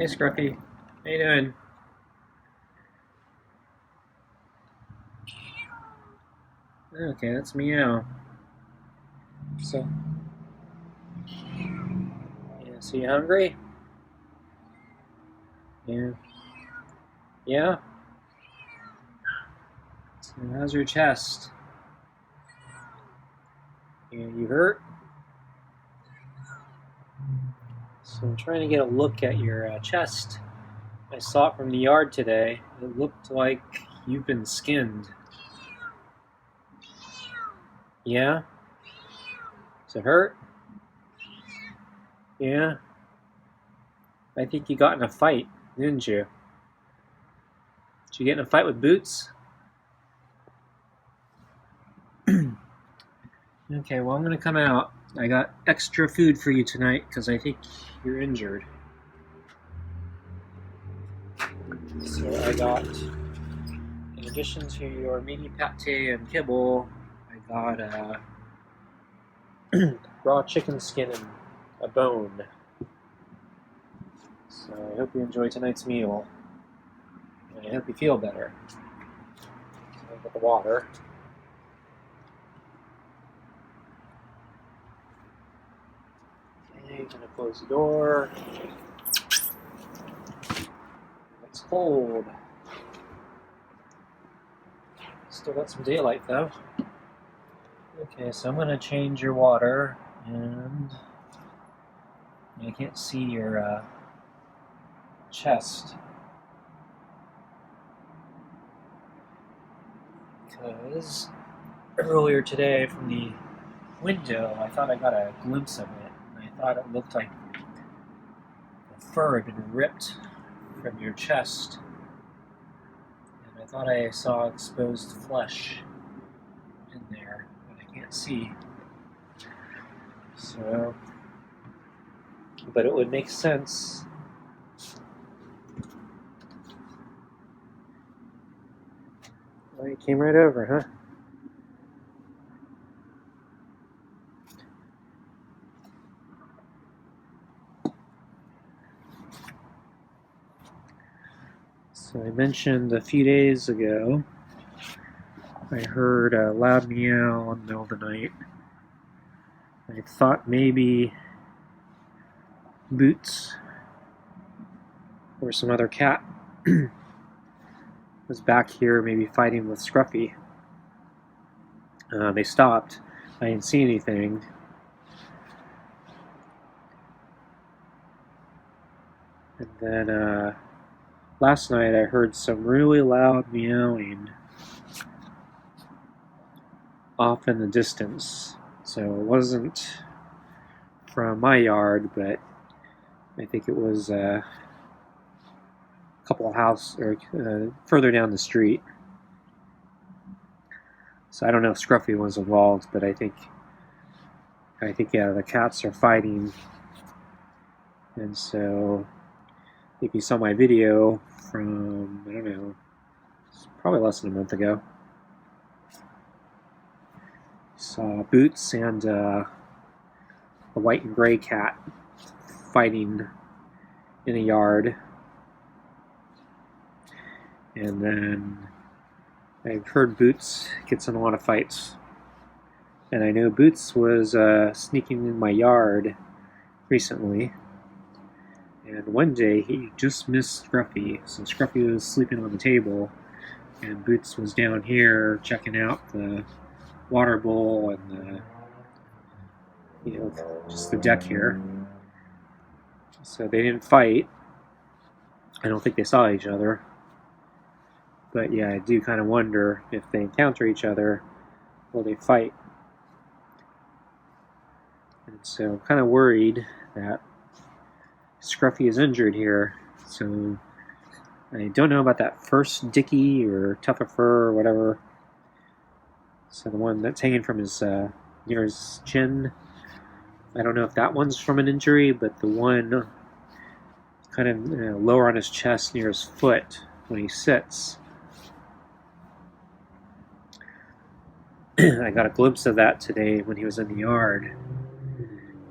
Hey Scruffy, how you doing? Okay, that's meow. So, yeah, so you hungry? Yeah. Yeah? So how's your chest? Yeah, you hurt? So I'm trying to get a look at your chest. I saw it from the yard today. It looked like you've been skinned. Yeah? Does it hurt? Yeah? I think you got in a fight, didn't you? Did you get in a fight with Boots? Okay, well, I'm going to come out. I got extra food for you tonight because I think you're injured. So I got, in addition to your mini pate and kibble, I got raw chicken skin and a bone. So I hope you enjoy tonight's meal. And I hope you feel better. So I got the water. Okay, gonna close the door. It's cold. Still got some daylight though. Okay, so I'm gonna change your water, and I can't see your chest because earlier today from the window I thought I got a glimpse of it, and I thought it looked like the fur had been ripped from your chest, and I thought I saw exposed flesh in there, but I can't see. So, but it would make sense. Well, you came right over, huh? So I mentioned a few days ago I heard a loud meow in the middle of the night. I thought maybe Boots or some other cat was back here maybe fighting with Scruffy. They stopped. I didn't see anything. And then last night I heard some really loud meowing off in the distance. So it wasn't from my yard, but I think it was a couple of houses or further down the street. So I don't know if Scruffy was involved, but I think yeah, the cats are fighting. And so if you saw my video from, I don't know, probably less than a month ago, saw Boots and a white and gray cat fighting in a yard. And then I've heard Boots gets in a lot of fights. And I know Boots was sneaking in my yard recently. And one day he just missed Scruffy. So Scruffy was sleeping on the table, and Boots was down here checking out the water bowl and just the deck here. So they didn't fight. I don't think they saw each other. But yeah, I do kind of wonder if they encounter each other, will they fight? And so I'm kind of worried that Scruffy is injured here. So I don't know about that first dickey or tuft of fur or whatever. So the one that's hanging from his near his chin. I don't know if that one's from an injury, but the one kind of lower on his chest near his foot when he sits. I got a glimpse of that today when he was in the yard.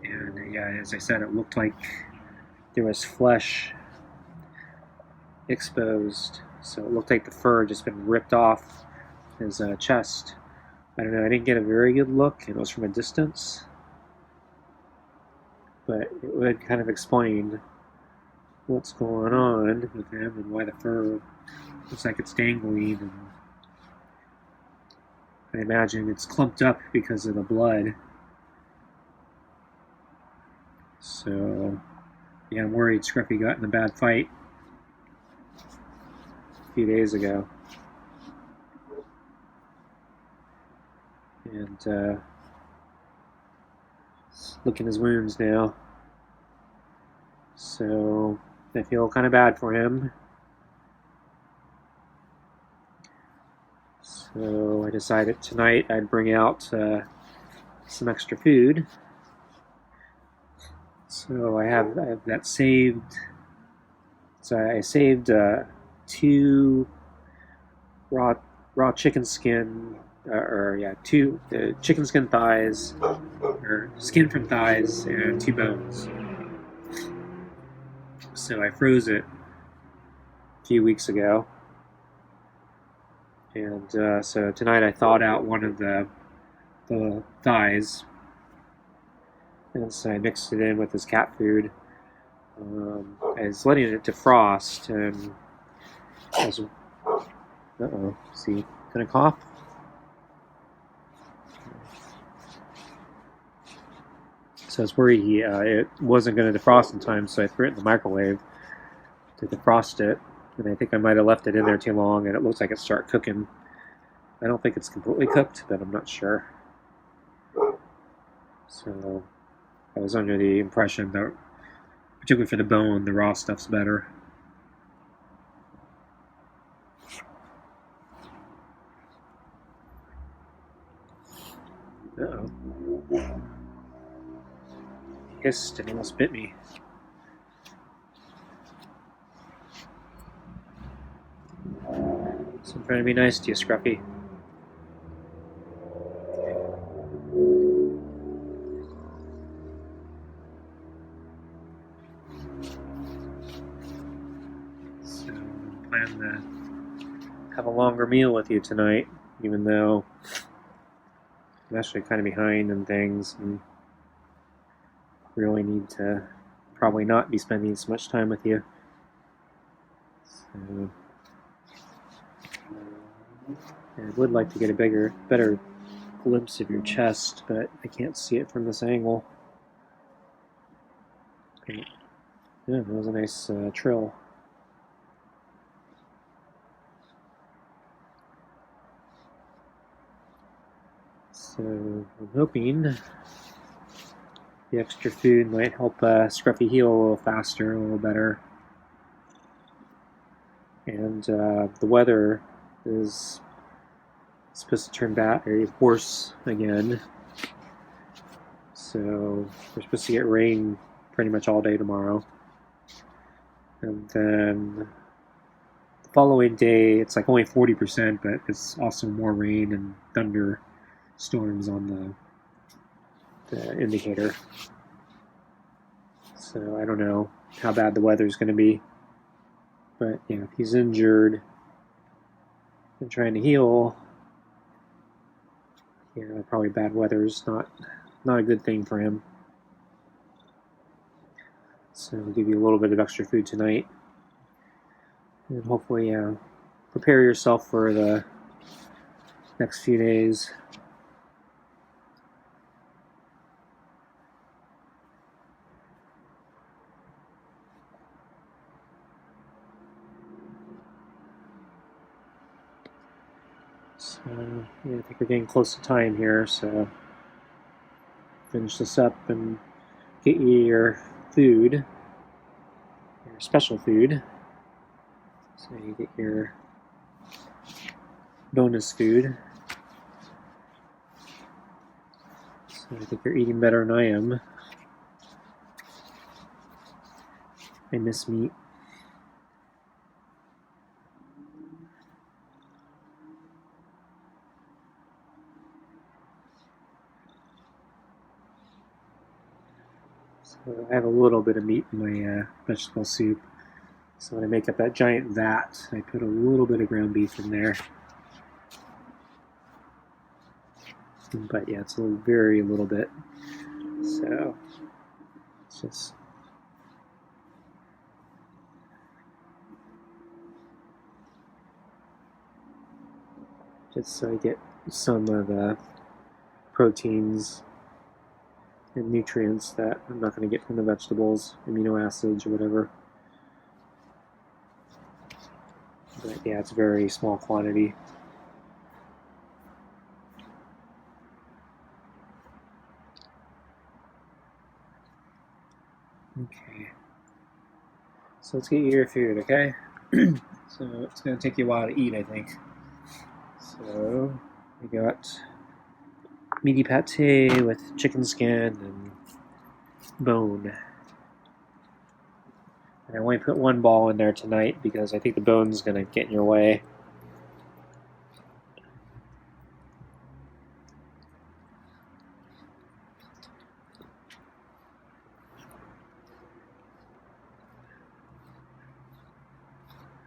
And yeah, as I said, it looked like there was flesh exposed. So it looked like the fur had just been ripped off his chest. I don't know, I didn't get a very good look, and it was from a distance. But it would kind of explain what's going on with him and why the fur looks like it's dangling. And I imagine it's clumped up because of the blood. So, yeah, I'm worried Scruffy got in a bad fight a few days ago. And look at his wounds now. So I feel kind of bad for him. So I decided tonight I'd bring out some extra food. So I have that saved. So I saved 2 raw chicken skin, two chicken skin thighs, or skin from thighs, and 2 bones. So I froze it a few weeks ago, and so tonight I thawed out one of the thighs, and so I mixed it in with his cat food. I was letting it defrost, and I was, is he gonna cough? So I was worried it wasn't going to defrost in time, so I threw it in the microwave to defrost it. And I think I might have left it in there too long, and it looks like it started cooking. I don't think it's completely cooked, but I'm not sure. So I was under the impression that, particularly for the bone, the raw stuff's better. Uh-oh. He hissed and almost bit me. So I'm trying to be nice to you, Scruffy. So I plan to have a longer meal with you tonight, even though I'm actually kind of behind in things and really need to probably not be spending so much time with you. So I would like to get a better glimpse of your chest, but I can't see it from this angle. Yeah, that was a nice trill. So I'm hoping the extra food might help Scruffy heal a little faster, a little better. And the weather is supposed to turn very worse again. So we're supposed to get rain pretty much all day tomorrow. And then the following day, it's like only 40%, but it's also more rain and thunder storms on the indicator. So I don't know how bad the weather's going to be. But yeah, if he's injured and trying to heal, yeah, probably bad weather's not a good thing for him. So I'll give you a little bit of extra food tonight. And hopefully prepare yourself for the next few days. So yeah, I think we're getting close to time here, so finish this up and get you your food, your special food. So you get your bonus food. So I think you're eating better than I am. I miss meat. So I have a little bit of meat in my vegetable soup. So when I make up that giant vat, I put a little bit of ground beef in there. But yeah, it's a very little bit. So it's just so I get some of the proteins and nutrients that I'm not going to get from the vegetables, amino acids or whatever. But yeah, it's a very small quantity. Okay. So let's get you your food, okay? So it's going to take you a while to eat, I think. So we got meaty pate with chicken skin and bone. And I only put one ball in there tonight because I think the bone's going to get in your way.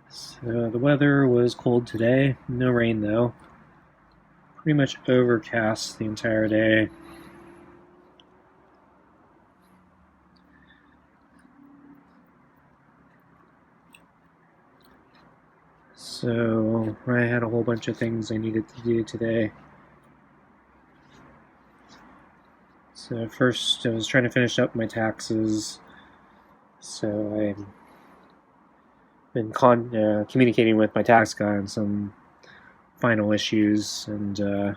So the weather was cold today. No rain though. Pretty much overcast the entire day. So I had a whole bunch of things I needed to do today. So first I was trying to finish up my taxes. So I've been communicating with my tax guy on some final issues, and so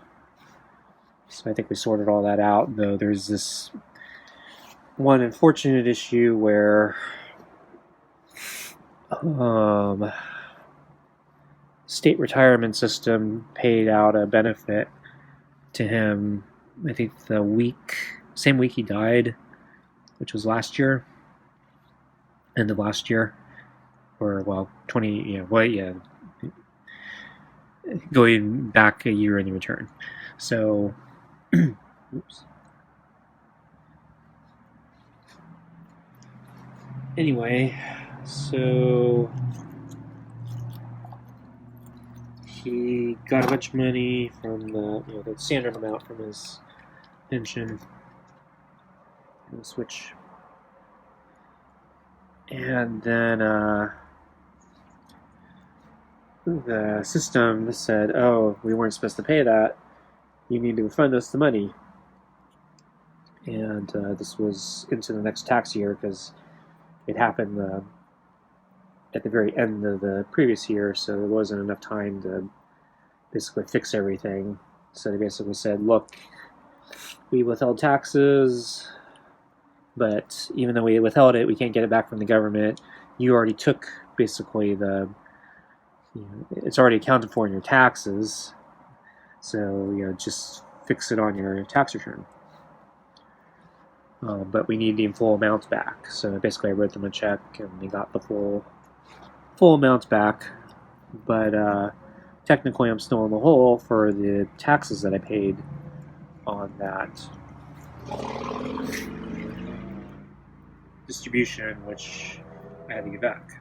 I think we sorted all that out, though there's this one unfortunate issue where state retirement system paid out a benefit to him, I think same week he died, which was last year, end of last year, or well, going back a year in the return. So, oops. Anyway, so he got a bunch of money from the standard amount from his pension. And switch. And then the system said, "Oh, we weren't supposed to pay that. You need to refund us the money." And this was into the next tax year because it happened at the very end of the previous year, so there wasn't enough time to basically fix everything. So they basically said, "Look, we withheld taxes, but even though we withheld it, we can't get it back from the government. You already took basically it's already accounted for in your taxes, so just fix it on your tax return. But we need the full amounts back." So basically I wrote them a check and they got the full amounts back, but technically I'm still in the hole for the taxes that I paid on that distribution, which I had to give back.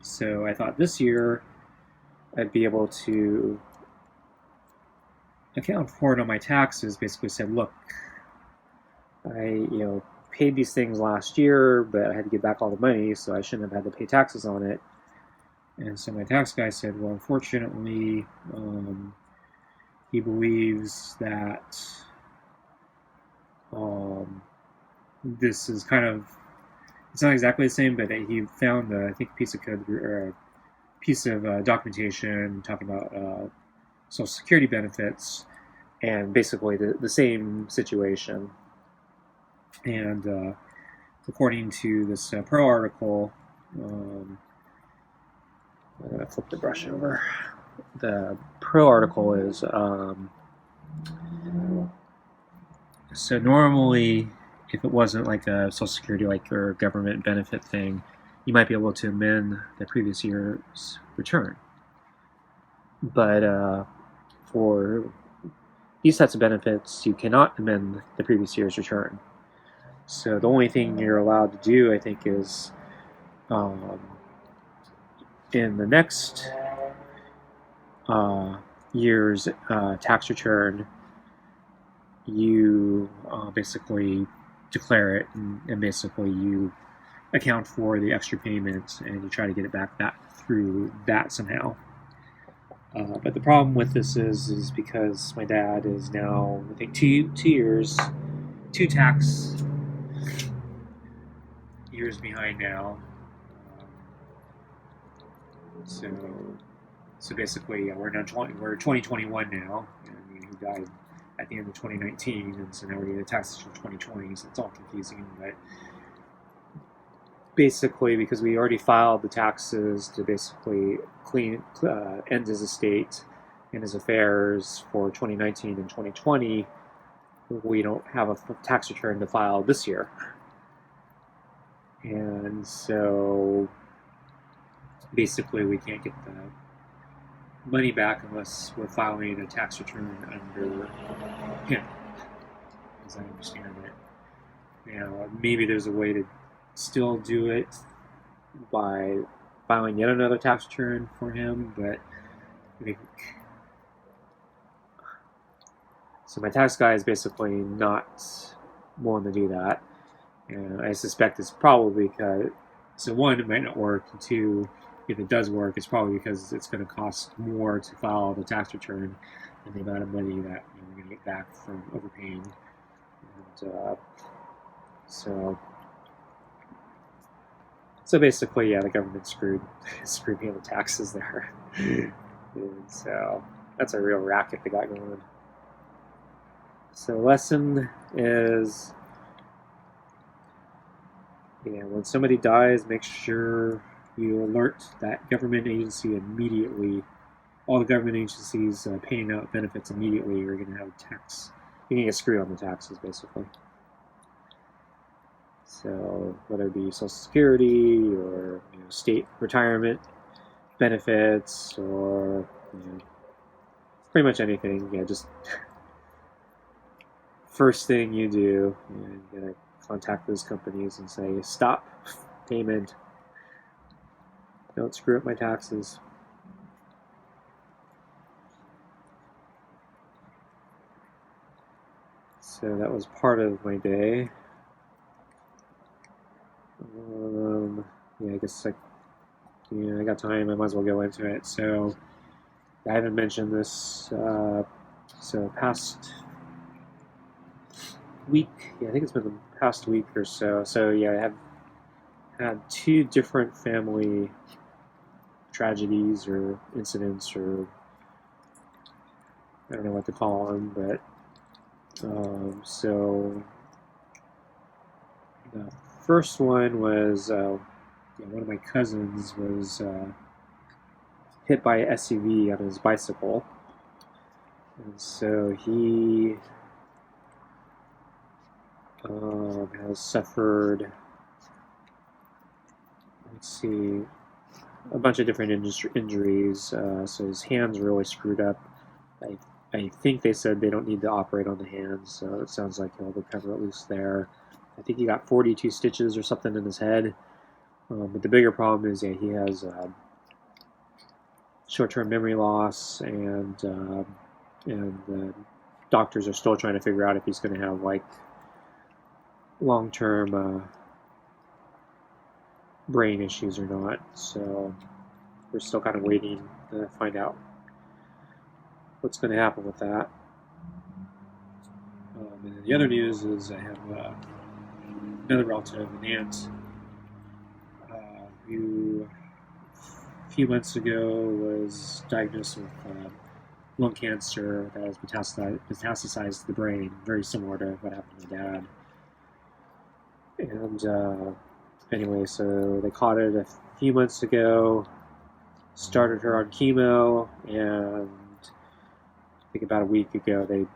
So I thought this year I'd be able to account for it on my taxes. Basically said, "Look, I paid these things last year, but I had to give back all the money, so I shouldn't have had to pay taxes on it." And so my tax guy said, "Well, unfortunately, he believes that this is kind of, it's not exactly the same, but he found I think a piece of code or a piece of documentation talking about Social Security benefits, and basically the same situation." And according to this Pro article, I'm going to flip the brush over. The Pro article is, so normally, if it wasn't like a Social Security or government benefit thing, you might be able to amend the previous year's return. But for these types of benefits, you cannot amend the previous year's return. So the only thing you're allowed to do, I think, is in the next year's tax return, you basically declare it, and basically you account for the extra payments, and you try to get it back through that somehow. But the problem with this is because my dad is now, I think, two tax years behind now. So basically, we're 2021 now, and he died at the end of 2019, and so now we're getting taxes from 2020. So it's all confusing, but basically, because we already filed the taxes to basically end his estate and his affairs for 2019 and 2020, we don't have a tax return to file this year. And so basically we can't get the money back unless we're filing a tax return under him, as I understand it. Now, maybe there's a way to still do it by filing yet another tax return for him, but I think so. My tax guy is basically not willing to do that, and I suspect it's probably because, so one, it might not work, and two, if it does work, it's probably because it's going to cost more to file the tax return than the amount of money that we're going to get back from overpaying. And so basically, yeah, the government screwed me on the taxes there. And so that's a real racket they got going. So lesson is, when somebody dies, make sure you alert that government agency immediately. All the government agencies paying out benefits immediately are going to have tax. You're going to get screwed on the taxes, basically. So whether it be Social Security or state retirement benefits or pretty much anything, just first thing you do, you gotta contact those companies and say, stop payment. Don't screw up my taxes. So that was part of my day. I guess I got time. I might as well go into it. So I haven't mentioned this. So past week, I think it's been the past week or so. So I have had two different family tragedies or incidents, or I don't know what to call them, but so the first one was one of my cousins was hit by an SUV on his bicycle, and so he has suffered, a bunch of different injuries. So his hands are really screwed up. I think they said they don't need to operate on the hands, so it sounds like he'll recover at least there. I think he got 42 stitches or something in his head. But the bigger problem is he has short-term memory loss, and the doctors are still trying to figure out if he's going to have long-term brain issues or not. So we're still kind of waiting to find out what's going to happen with that. And the other news is I have another relative, an aunt, who a few months ago was diagnosed with lung cancer that has metastasized to the brain, very similar to what happened to my dad. And anyway, so they caught it a few months ago, started her on chemo, and I think about a week ago the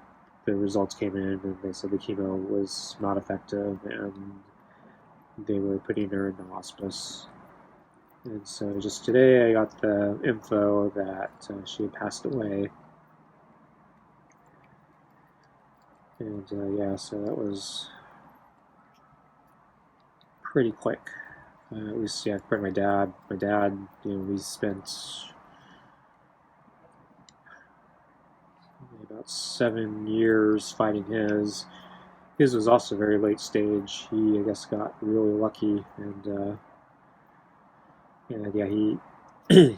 results came in and they said the chemo was not effective and they were putting her into hospice. And so just today I got the info that she had passed away. And so that was pretty quick. At least, yeah, compared to my dad. My dad, we spent about 7 years fighting his. His was also very late stage. He, I guess, got really lucky, and yeah,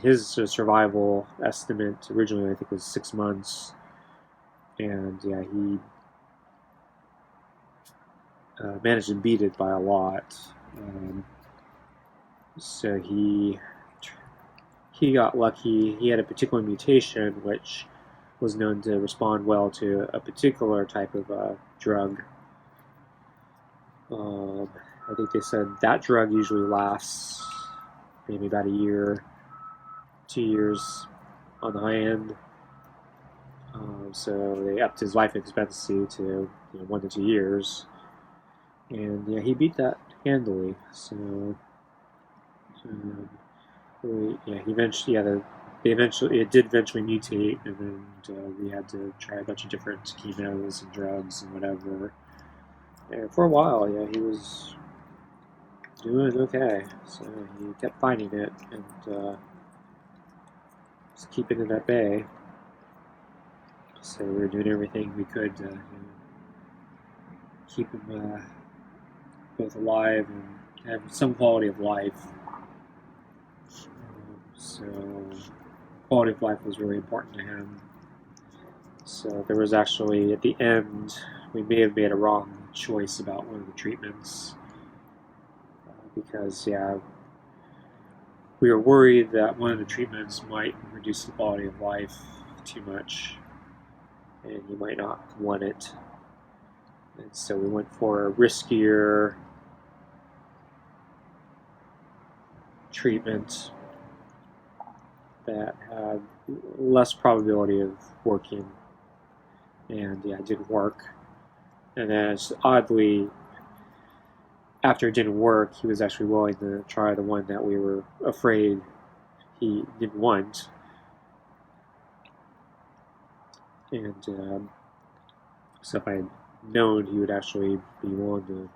his survival estimate originally I think was 6 months, and yeah, he managed to beat it by a lot. So he got lucky. He had a particular mutation which was known to respond well to a particular type of drug. I think they said that drug usually lasts maybe about a year, 2 years on the high end. So they upped his life expectancy to 1 to 2 years, and yeah, he beat that handily. So yeah, it did eventually mutate, and then we had to try a bunch of different chemos and drugs and whatever. And for a while, yeah, he was doing okay. So he kept fighting it and just keeping it at bay. So we were doing everything we could to keep him both alive and have some quality of life. So quality of life was really important to him. So there was actually, at the end, we may have made a wrong choice about one of the treatments because, yeah, we were worried that one of the treatments might reduce the quality of life too much and you might not want it. And so we went for a riskier treatment that had less probability of working, and yeah, it didn't work. And then oddly, after it didn't work, he was actually willing to try the one that we were afraid he didn't want. And so if I had known he would actually be willing to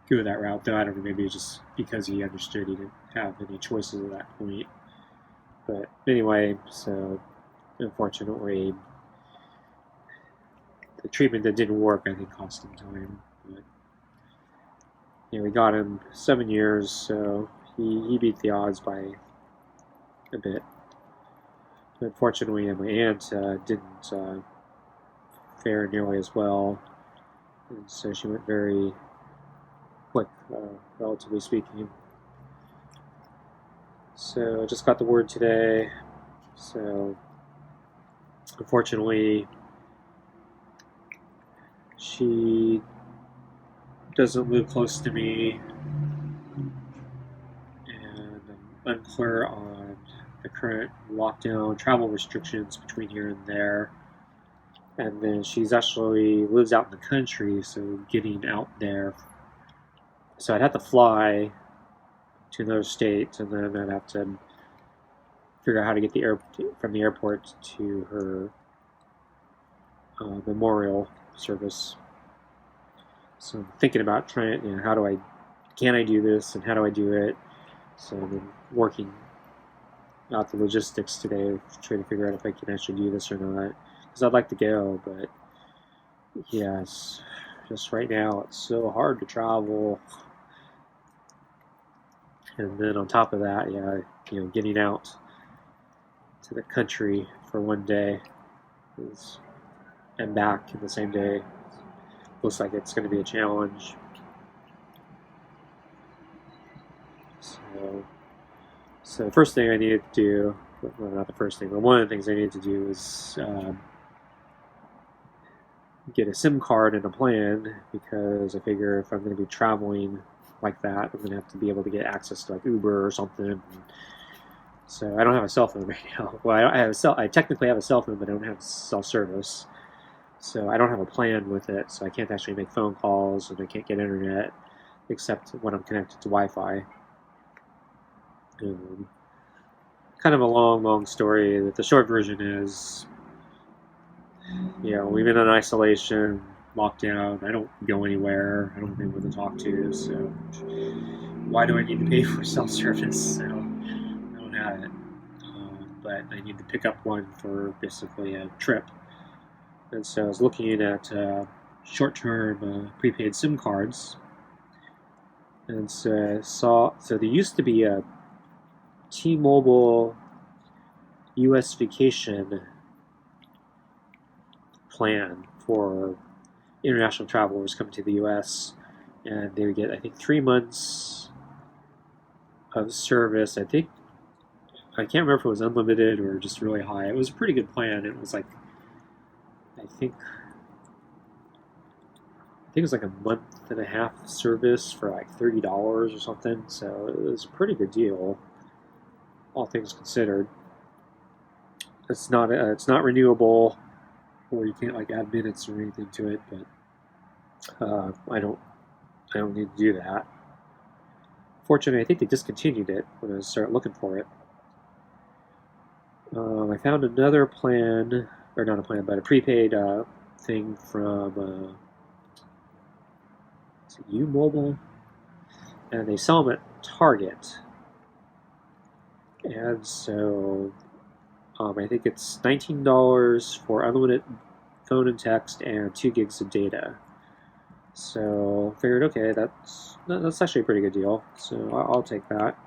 go that route, though I don't know, maybe it's just because he understood he didn't have any choices at that point. But anyway, so unfortunately, the treatment that didn't work, I think, cost him time. But yeah, we got him 7 years, so he beat the odds by a bit. But unfortunately, my aunt didn't fare nearly as well, and so she went very quick, relatively speaking. So I just got the word today. So unfortunately, she doesn't live close to me, and I'm unclear on the current lockdown travel restrictions between here and there. And then she's actually lives out in the country, so getting out there. So I'd have to fly to another state, and then I'd have to figure out how to get from the airport to her memorial service. So I'm thinking about trying, can I do this, and how do I do it? So I've been working out the logistics today, trying to figure out if I can actually do this or not. Because I'd like to go, but yes, just right now it's so hard to travel. And then on top of that, getting out to the country for one day and back in the same day looks like it's going to be a challenge. So the first thing I needed to do, well, not the first thing, but one of the things I needed to do is get a SIM card and a plan, because I figure if I'm going to be traveling like that, I'm going to have to be able to get access to like Uber or something. So I don't have a cell phone right now. Well, I technically have a cell phone, but I don't have self-service. So I don't have a plan with it, so I can't actually make phone calls, and I can't get internet except when I'm connected to Wi-Fi. Kind of a long story. That the short version is, we've been in isolation. locked down. I don't go anywhere. I don't have anyone to talk to. So why do I need to pay for cell service? I don't have it. But I need to pick up one for basically a trip. And so I was looking at short-term prepaid SIM cards. And so there used to be a T-Mobile US vacation plan for international travelers coming to the US, and they would get, I think, 3 months of service. I can't remember if it was unlimited or just really high. It was a pretty good plan. It was like, I think it was like a month and a half service for like $30 or something. So it was a pretty good deal, all things considered. It's not renewable, or you can't like add minutes or anything to it. But I don't need to do that. Fortunately, I think they discontinued it when I started looking for it. I found another plan, or not a plan, but a prepaid thing from is it U-Mobile, and they sell them at Target. And so I think it's $19 for unlimited phone and text and 2 gigs of data. So I figured, okay, that's actually a pretty good deal. So I'll take that.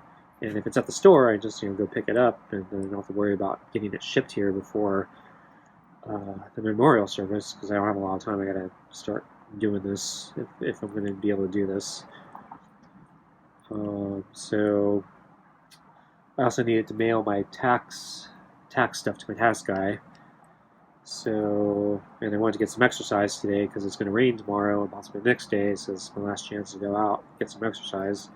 And if it's at the store, I just go pick it up, and then I don't have to worry about getting it shipped here before the memorial service, because I don't have a lot of time. I gotta start doing this if I'm going to be able to do this. So I also needed to mail my tax stuff to my tax guy. So, and I wanted to get some exercise today because it's going to rain tomorrow and possibly the next day, so it's my last chance to go out, get some exercise.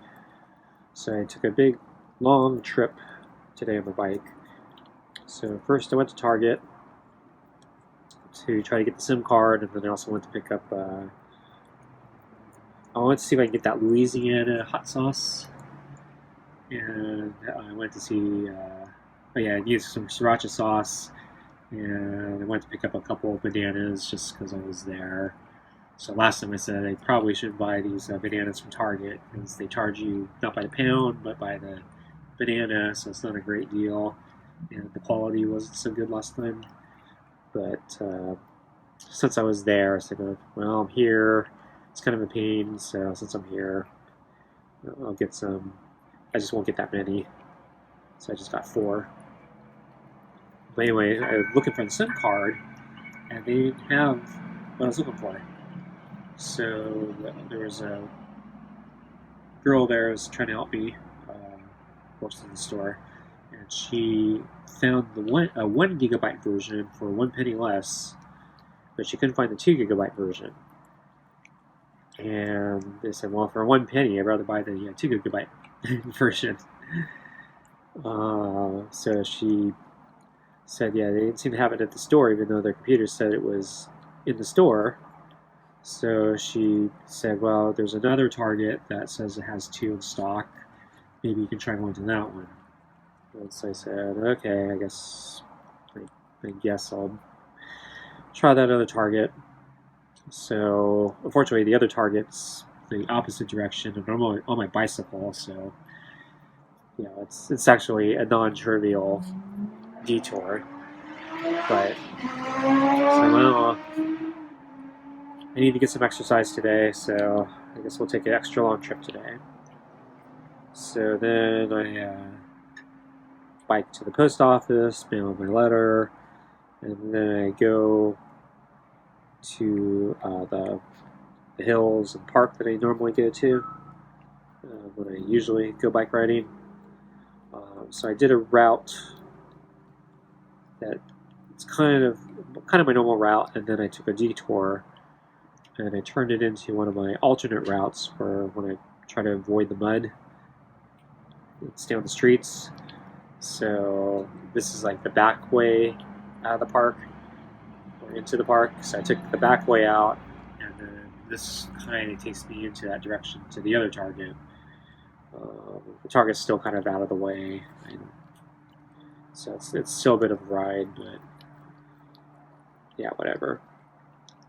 So I took a big, long trip today on my bike. So first I went to Target to try to get the SIM card, and then I also went to pick up, I wanted to see if I can get that Louisiana hot sauce. And I went to see, I needed some sriracha sauce, and I went to pick up a couple of bananas just because I was there. So last time I said I probably should buy these bananas from Target, because they charge you not by the pound but by the banana, so it's not a great deal, and the quality wasn't so good last time. But since I was there, I said, well, I'm here. It's kind of a pain, so since I'm here, I'll get some. I just won't get that many, so I just got 4. But anyway, I was looking for the SIM card, and they didn't have what I was looking for. So there was a girl there who was trying to help me, works in the store, and she found the 1 gigabyte version for 1 penny less, but she couldn't find the 2 gigabyte version. And they said, well, for 1 penny, I'd rather buy the 2 gigabyte version. So she said, yeah, they didn't seem to have it at the store, even though their computer said it was in the store. So she said, well, there's another Target that says it has 2 in stock. Maybe you can try going to that one. And so I said, okay, I guess I'll try that other Target. So unfortunately, the other Target's the opposite direction, and I'm on my bicycle, so it's actually a non-trivial detour. But so, well, I need to get some exercise today, so I guess we'll take an extra long trip today. So then I bike to the post office, mail my letter, and then I go to the hills and park that I normally go to when I usually go bike riding. So I did a route that it's kind of my normal route, and then I took a detour and I turned it into one of my alternate routes for when I try to avoid the mud and stay on the streets. So this is like the back way out of the park, or into the park. So I took the back way out, and then this kind of takes me into that direction to the other Target. The Target's still kind of out of the way, so it's still a bit of a ride, but yeah, whatever.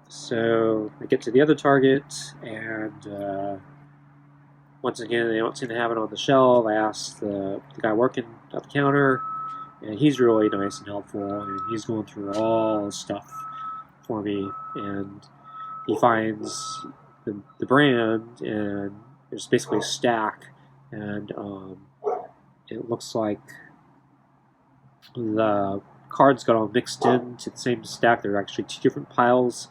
So I get to the other target, and once again, they don't seem to have it on the shelf. I asked the guy working at the counter, and he's really nice and helpful, and he's going through all the stuff for me, and he finds the brand, and there's basically a stack, and it looks like the cards got all mixed into the same stack. They're actually two different piles.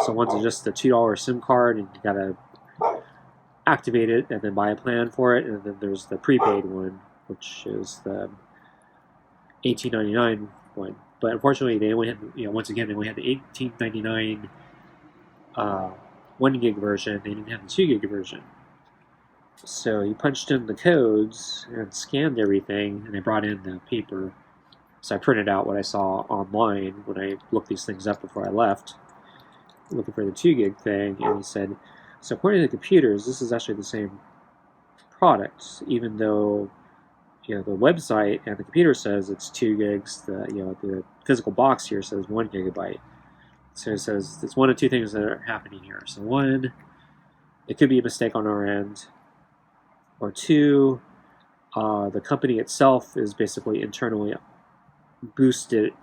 So one's just the $2 SIM card, and you gotta activate it and then buy a plan for it, and then there's the prepaid one, which is the $18.99 one. But unfortunately, they only had, once again, they only had the $18.99 1 gig version. They didn't have the 2 gig version. So he punched in the codes and scanned everything, and they brought in the paper. So I printed out what I saw online when I looked these things up before I left, looking for the 2 gig thing, and he said, so according to the computers, this is actually the same product, even though the website and the computer says it's 2 gigs. The physical box here says 1 gigabyte. So it says it's one of two things that are happening here. So one, it could be a mistake on our end, or two, the company itself is basically internally boosted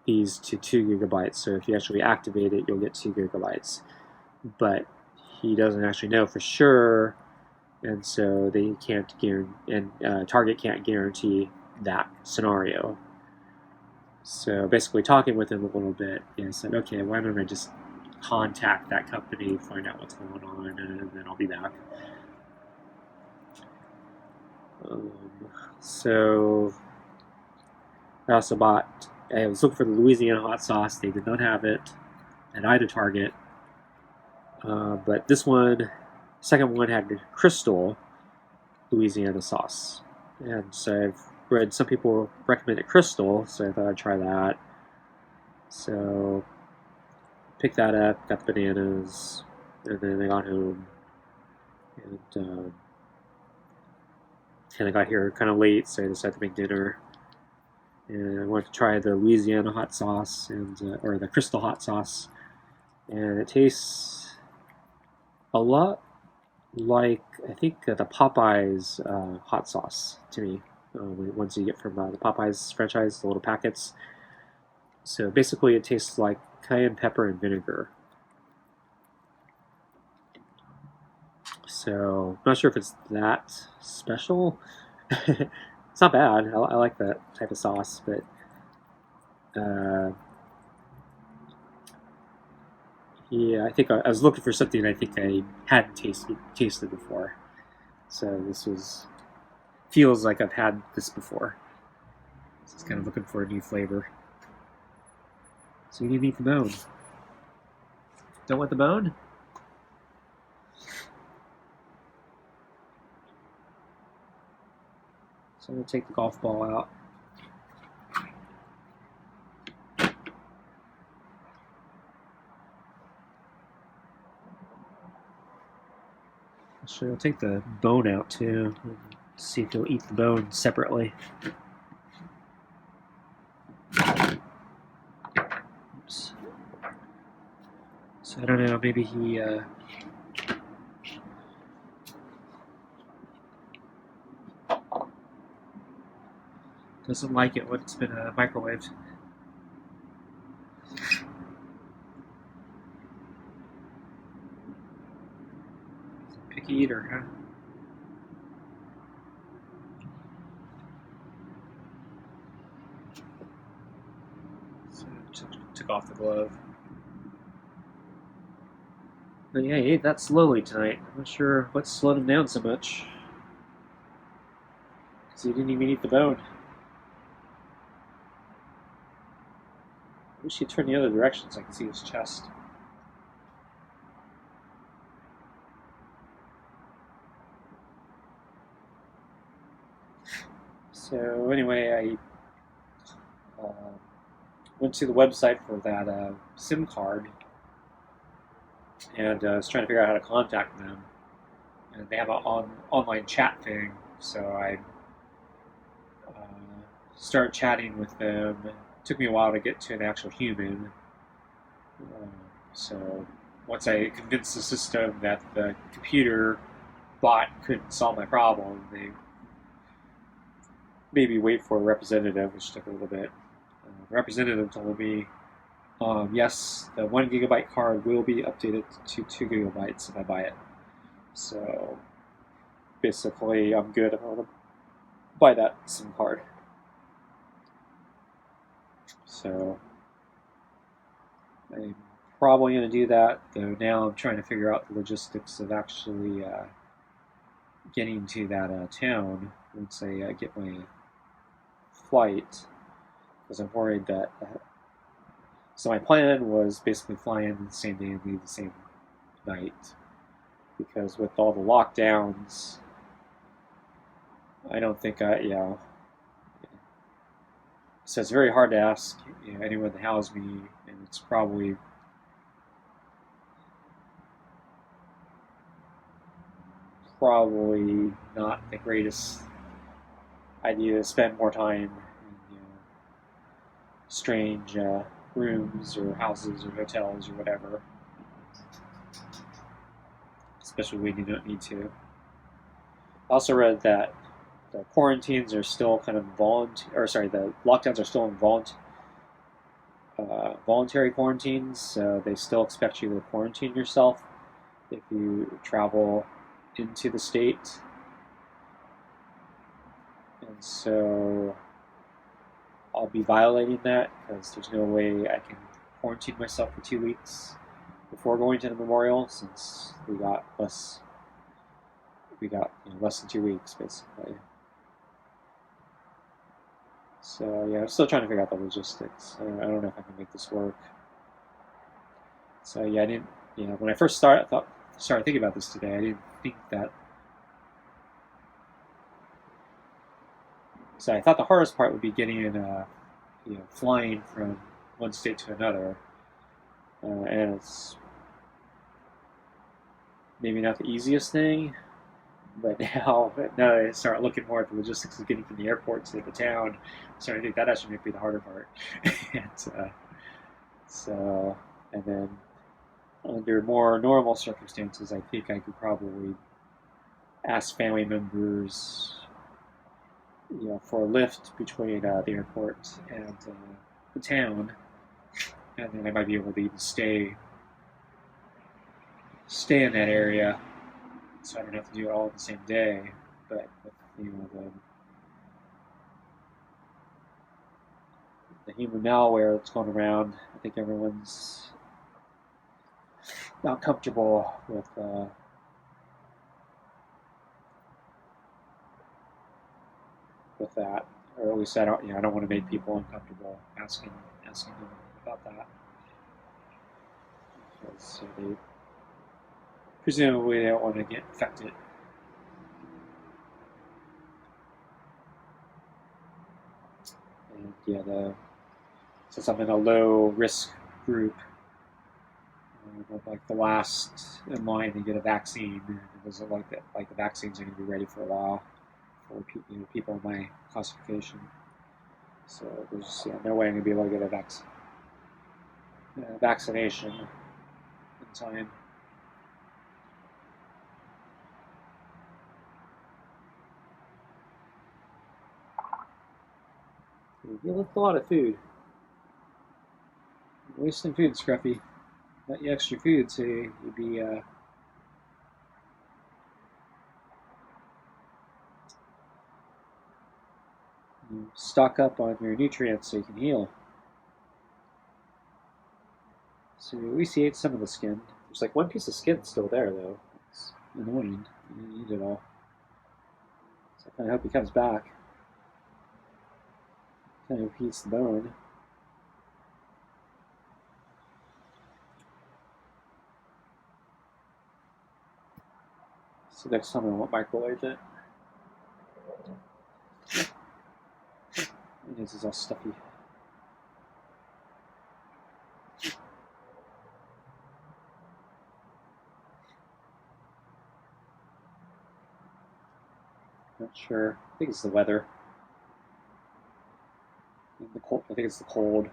these to 2 gigabytes. So if you actually activate it, you'll get 2 gigabytes. But he doesn't actually know for sure, and so they can't guarantee, and Target can't guarantee that scenario. So basically, talking with him a little bit, I said, okay, why don't I just contact that company, find out what's going on, and then I'll be back. So I also bought, I was looking for the Louisiana hot sauce. They did not have it at either Target. But this one, second one, had Crystal Louisiana sauce. And so I've read some people recommended Crystal, so I thought I'd try that. So picked that up, got the bananas, and then I got home. And I got here kind of late, so I decided to make dinner. And I wanted to try the Louisiana hot sauce, or the Crystal hot sauce. And it tastes a lot like, I think, the Popeyes hot sauce to me. Ones you get from the Popeyes franchise, the little packets. So basically, it tastes like cayenne pepper and vinegar. So, I'm not sure if it's that special. It's not bad. I like that type of sauce, but yeah, I think I was looking for something I think I hadn't tasted before. So this feels like I've had this before. So it's kind of looking for a new flavor. So you need to eat the bone. Don't want the bone? So I'm going to take the golf ball out. So I'll take the bone out too. See if he'll eat the bone separately. Oops. So I don't know, maybe he doesn't like it when it's been microwaved. Picky eater, huh? So took off the glove. But yeah, he ate that slowly tonight. I'm not sure what slowed him down so much. Because he didn't even eat the bone. I wish he'd turn the other direction so I can see his chest. So anyway, I went to the website for that SIM card, and I was trying to figure out how to contact them. And they have an online chat thing, so I started chatting with them. It took me a while to get to an actual human. So once I convinced the system that the computer bot couldn't solve my problem, they made me wait for a representative, which took a little bit. The representative told me, yes, the 1 GB card will be updated to 2 GB if I buy it. So basically, I'm good. I'm going to buy that SIM card. So I'm probably going to do that, though now I'm trying to figure out the logistics of actually getting to that town once I get my flight, because I'm worried that... So my plan was basically fly in the same day and leave the same night, because with all the lockdowns, I don't think so it's very hard to ask anyone to house me, and it's probably not the greatest idea to spend more time in strange rooms or houses or hotels or whatever, especially when you don't need to. I also read that the quarantines are still kind of the lockdowns are still voluntary quarantines, so they still expect you to quarantine yourself if you travel into the state. And so I'll be violating that because there's no way I can quarantine myself for 2 weeks before going to the memorial, since we got less than 2 weeks basically. So yeah, I'm still trying to figure out the logistics. I don't know if I can make this work. So yeah, I didn't. When I first started thinking about this today, I didn't think that. So I thought the hardest part would be getting in, flying from one state to another, and it's maybe not the easiest thing. But now I start looking more at the logistics of getting from the airport to the town, I'm starting to think that actually might be the harder part. And then under more normal circumstances, I think I could probably ask family members, for a lift between the airport and the town, and then I might be able to even stay in that area, so I don't have to do it all in the same day. But with the human malware that's going around, I think everyone's not comfortable with that, or at least I don't want to make people uncomfortable asking them about that, because they presumably they don't want to get infected. And since I'm in a low risk group, like the last in line to get a vaccine, it doesn't look like the vaccines are going to be ready for a while for people in my classification. So there's no way I'm going to be able to get a vaccination in time. You lift a lot of food. You're wasting food, Scruffy. Got you extra food, so you'd be you stock up on your nutrients so you can heal. So at least you ate some of the skin. There's like one piece of skin still there, though. It's annoying. You didn't eat it all. So I kind of hope he comes back. Kind of eats the bone. So next time I won't microwave it. This is all stuffy. Not sure. I think it's the weather. I think it's the cold.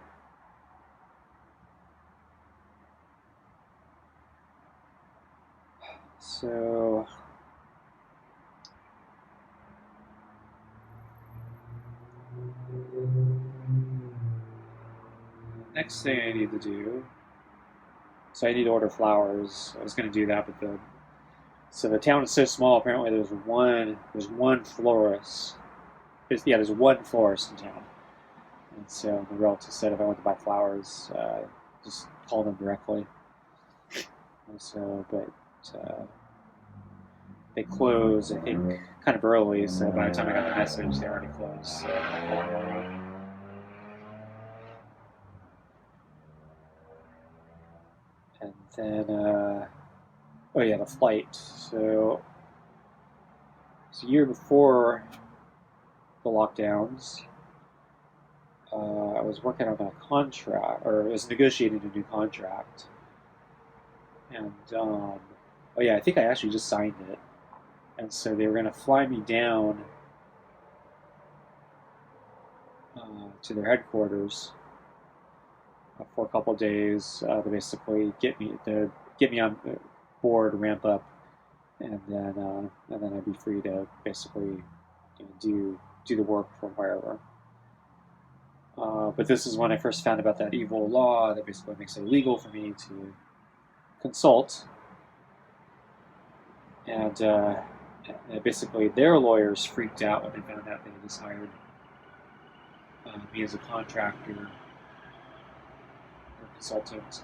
So next thing I need to do, so I need to order flowers. I was going to do that, but the town is so small. Apparently, there's one florist. There's one florist in town, and so the relative said if I want to buy flowers, just call them directly. And so, but they close, I think, kind of early. So by the time I got the message, they already closed. So I called them. And then, oh yeah, the flight. So it's a year before the lockdowns. I was working on a contract, or I was negotiating a new contract. And, oh yeah, I think I actually just signed it. And so they were going to fly me down to their headquarters for a couple of days to basically get me on board, ramp up, and then I'd be free to basically do the work from wherever. But this is when I first found about that evil law that basically makes it illegal for me to consult, and basically their lawyers freaked out when they found out they just hired me as a contractor or consultant.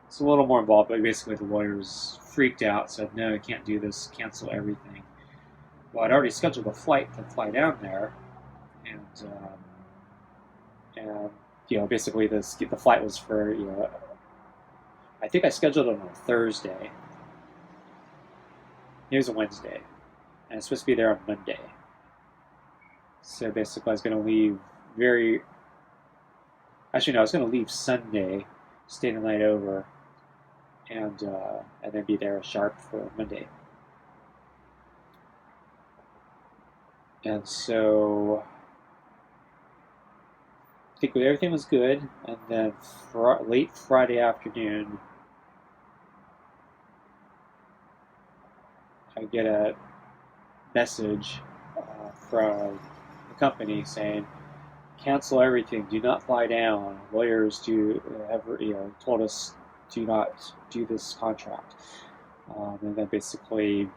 It's a little more involved, but basically the lawyers freaked out, said, no, you can't do this, cancel everything. Well, I'd already scheduled a flight to fly down there, and basically the flight was for, I think I scheduled it on a Thursday. It was a Wednesday, and it's supposed to be there on Monday. So basically I was going to leave I was going to leave Sunday, stay the night over, and then be there sharp for Monday. And so I think everything was good, and then late Friday afternoon, I get a message from the company saying, cancel everything, do not fly down. Lawyers told us do not do this contract. And then basically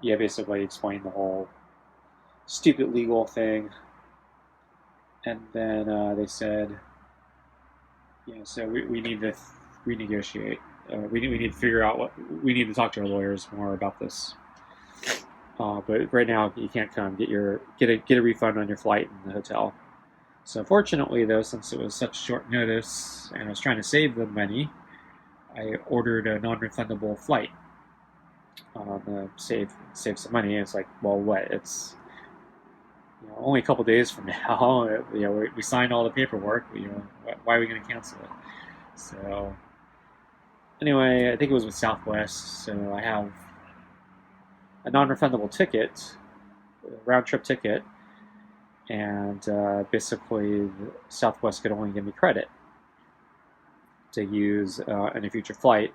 basically explained the whole stupid legal thing. And then they said, so we need to renegotiate. We need to figure out we need to talk to our lawyers more about this. But right now you can't come. Get a refund on your flight in the hotel. So fortunately, though, since it was such short notice and I was trying to save the money, I ordered a non-refundable flight. Save some money. And it's like, well, what? It's only a couple days from now. We signed all the paperwork. Why are we going to cancel it? So anyway, I think it was with Southwest. So I have a non-refundable ticket, a round-trip ticket, and basically Southwest could only give me credit to use in a future flight.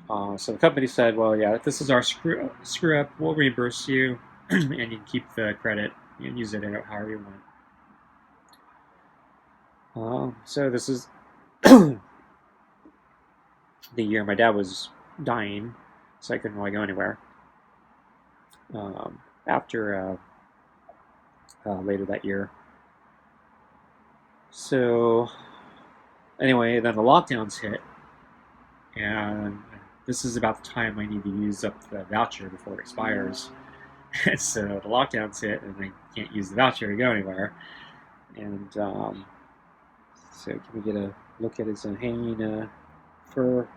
So the company said, well, yeah, if this is our screw up, we'll reimburse you, and you can keep the credit. You can use it however you want. So this is the year my dad was dying, so I couldn't really go anywhere. After later that year. So anyway, then the lockdowns hit, and this is about the time I need to use up the voucher before it expires. And so the lockdowns hit, and I can't use the voucher to go anywhere. And so can we get a look at his hanging fur?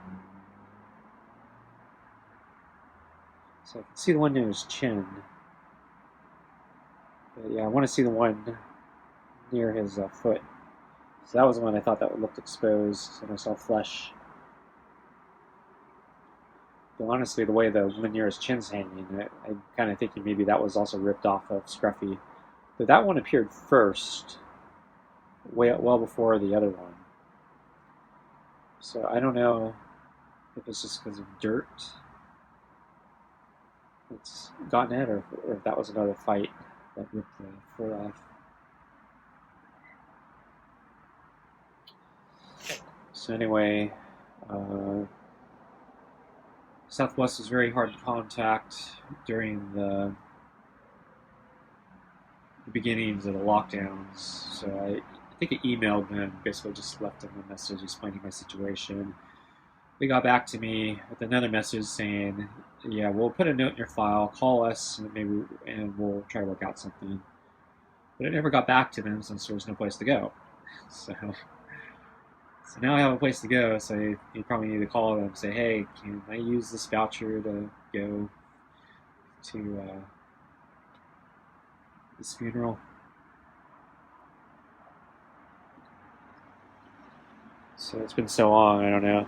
So I can see the one near his chin. But yeah, I want to see the one near his foot. So that was the one I thought that looked exposed, and I saw flesh. But honestly, the way the one near his chin's hanging, I'm kind of thinking maybe that was also ripped off of Scruffy. But that one appeared first. well before the other one. So I don't know if it's just because of dirt that's gotten it, or if that was another fight that ripped the fur off. So anyway, Southwest was very hard to contact during the beginnings of the lockdowns. So I think I emailed them, basically just left them a message explaining my situation. They got back to me with another message saying, "Yeah, we'll put a note in your file. Call us, and we'll try to work out something." But it never got back to them since there was no place to go. So now I have a place to go. So you probably need to call them and say, "Hey, can I use this voucher to go to this funeral?" So it's been so long, I don't know.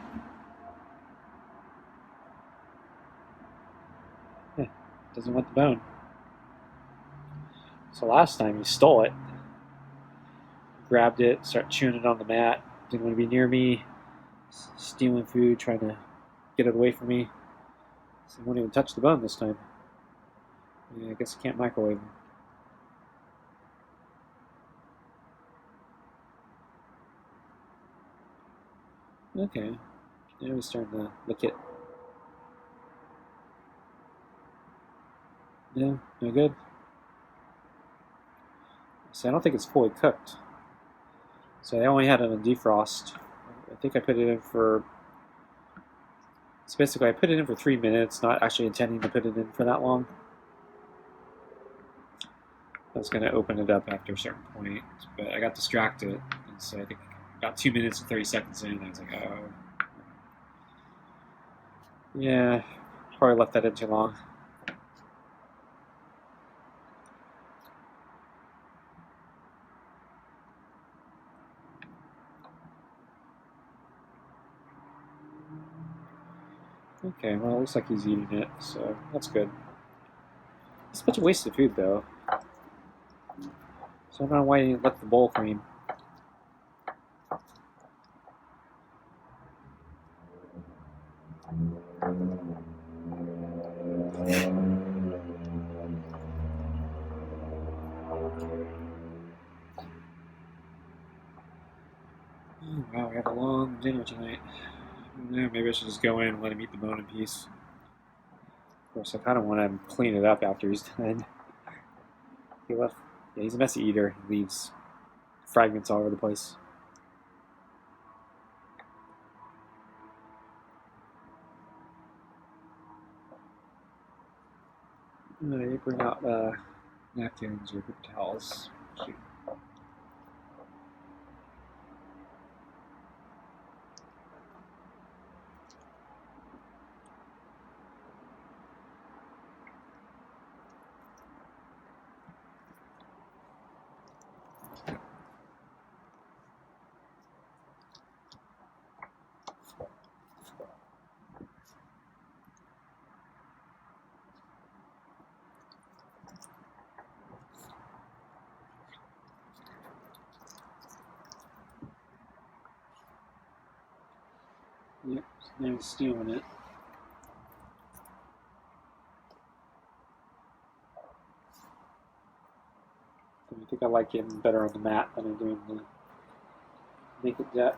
Yeah, doesn't want the bone. So last time he stole it, grabbed it, started chewing it on the mat. Didn't want to be near me, stealing food, trying to get it away from me. So he won't even touch the bone this time. Yeah, I guess I can't microwave him. Okay, now he's starting to lick it. No, no good. So I don't think it's fully cooked. So I only had it on defrost. I think I put it in for. So basically, I put it in for 3 minutes, not actually intending to put it in for that long. I was going to open it up after a certain point, but I got distracted, and so I think about 2 minutes and 30 seconds in, I was like, oh. Yeah, probably left that in too long. Okay, well, it looks like he's eating it, so that's good. It's such a waste of food, though. So I don't know why he left the bowl clean. Oh, wow, we have a long dinner tonight. Yeah, maybe I should just go in and let him eat the bone in peace. Of course, I kind of want to clean it up after he's done. He left. Yeah, he's a messy eater. He leaves fragments all over the place. They bring out napkins or paper towels. Cute. Yep, now he's stealing it. I think I like him better on the mat than I do in the naked deck.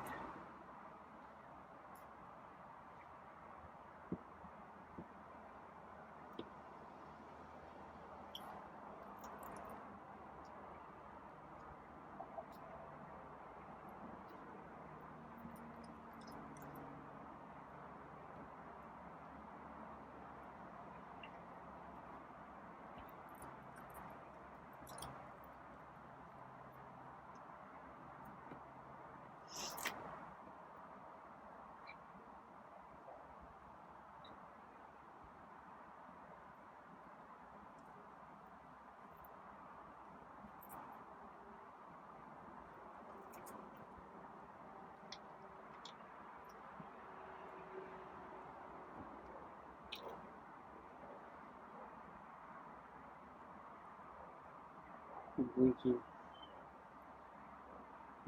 Blinky.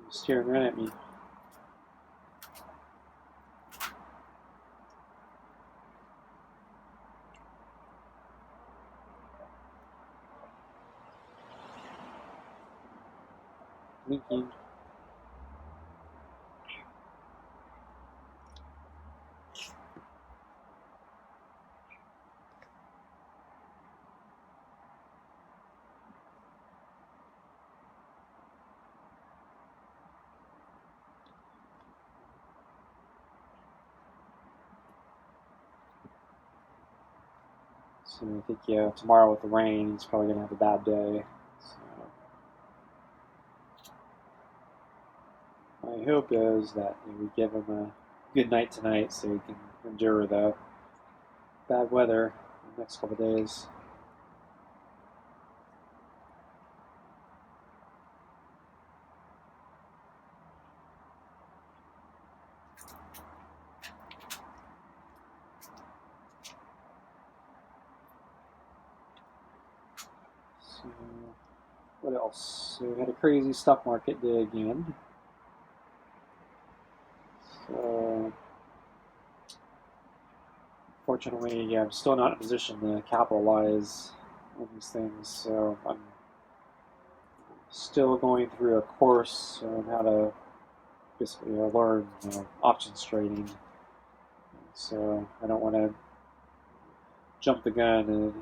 He's staring right at me. Blinking. So I think, yeah, tomorrow with the rain, he's probably going to have a bad day. So my hope is that we give him a good night tonight so he can endure the bad weather the next couple of days. So, what else? So we had a crazy stock market day again. So, fortunately, yeah, I'm still not in a position to capitalize on these things. So I'm still going through a course on how to basically learn options trading. So I don't want to jump the gun and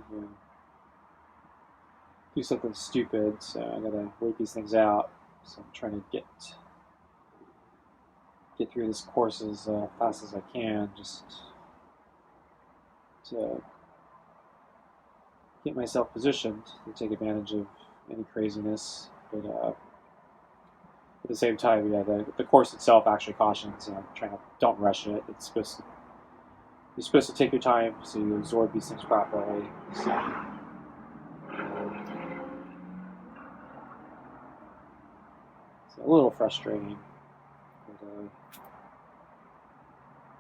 do something stupid. So I gotta wait these things out. So I'm trying to get through this course as fast as I can, just to get myself positioned to take advantage of any craziness. But at the same time, yeah, the course itself actually cautions, trying to don't rush it. You're supposed to take your time so you absorb these things properly. So, it's a little frustrating, but,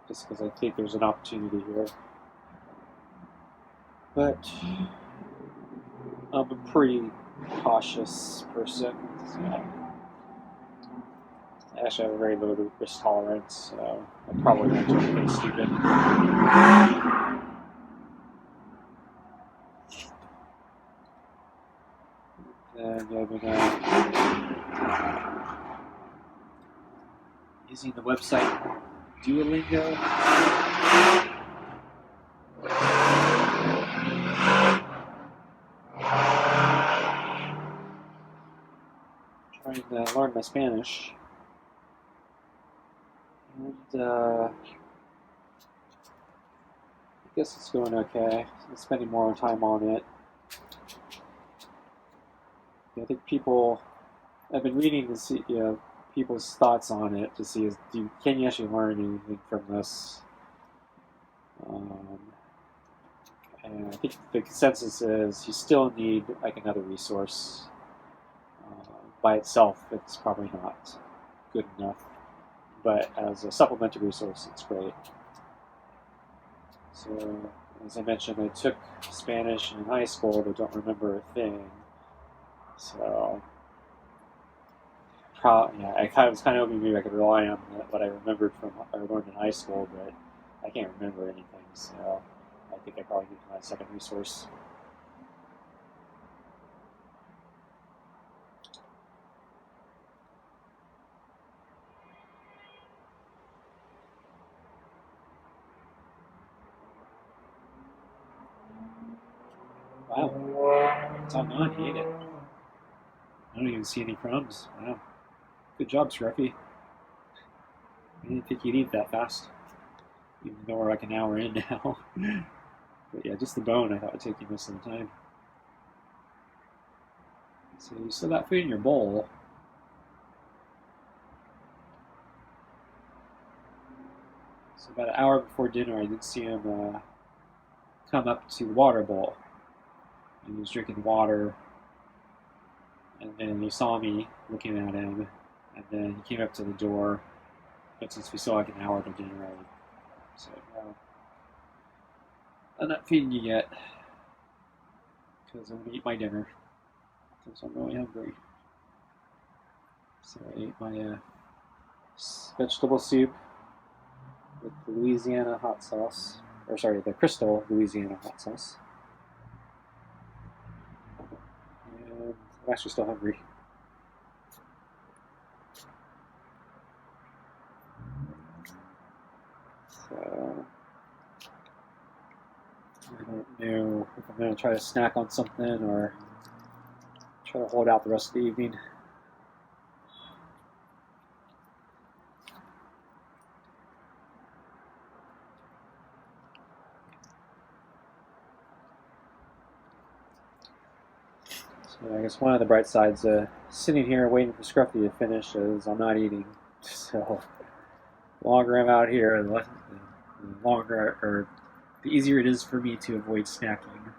just because I think there's an opportunity here. But I'm a pretty cautious person. So I actually have a very low risk tolerance, so I probably won't do anything stupid. And I've been using the website Duolingo. Trying to learn my Spanish. And I guess it's going okay. I'm spending more time on it. I think I've been reading to see people's thoughts on it to see can you actually learn anything from this. And I think the consensus is you still need like another resource. By itself, it's probably not good enough, but as a supplementary resource, it's great. So, as I mentioned, I took Spanish in high school, but don't remember a thing. So, yeah, I was kind of hoping maybe I could rely on what I remembered from what I learned in high school, but I can't remember anything. So, I think I probably need my second resource. Wow, it's all gone. He ate it. I don't even see any crumbs. Wow, good job, Scruffy. I didn't think you'd eat that fast, even though we're like an hour in now. But yeah, just the bone I thought would take you most of the time. So you still got food in your bowl. So about an hour before dinner, I did see him come up to the water bowl. And he was drinking water, and then he saw me looking at him, and then he came up to the door. But since we still like an hour to dinner, I said, "No, I'm not feeding you yet, because I'm going to eat my dinner, since I'm really hungry." So I ate my vegetable soup with the Louisiana hot sauce, or sorry, the Crystal Louisiana hot sauce. And I'm actually still hungry. So I don't know if I'm going to try to snack on something or try to hold out the rest of the evening. So I guess one of the bright sides, sitting here waiting for Scruffy to finish, is I'm not eating. So the longer I'm out here, the longer, or the easier it is for me to avoid snacking.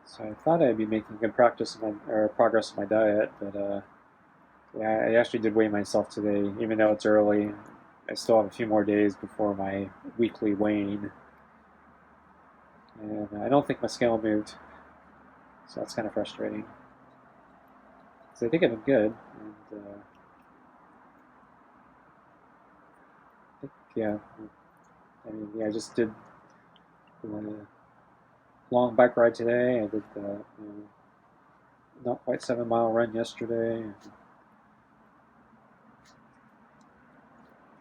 So I thought I'd be making good progress in my diet, but yeah, I actually did weigh myself today, even though it's early. I still have a few more days before my weekly weighing, and I don't think my scale moved, so that's kind of frustrating. So I think I've been good, and I think yeah, I mean yeah, I just did a long bike ride today. I did the not quite 7 mile run yesterday.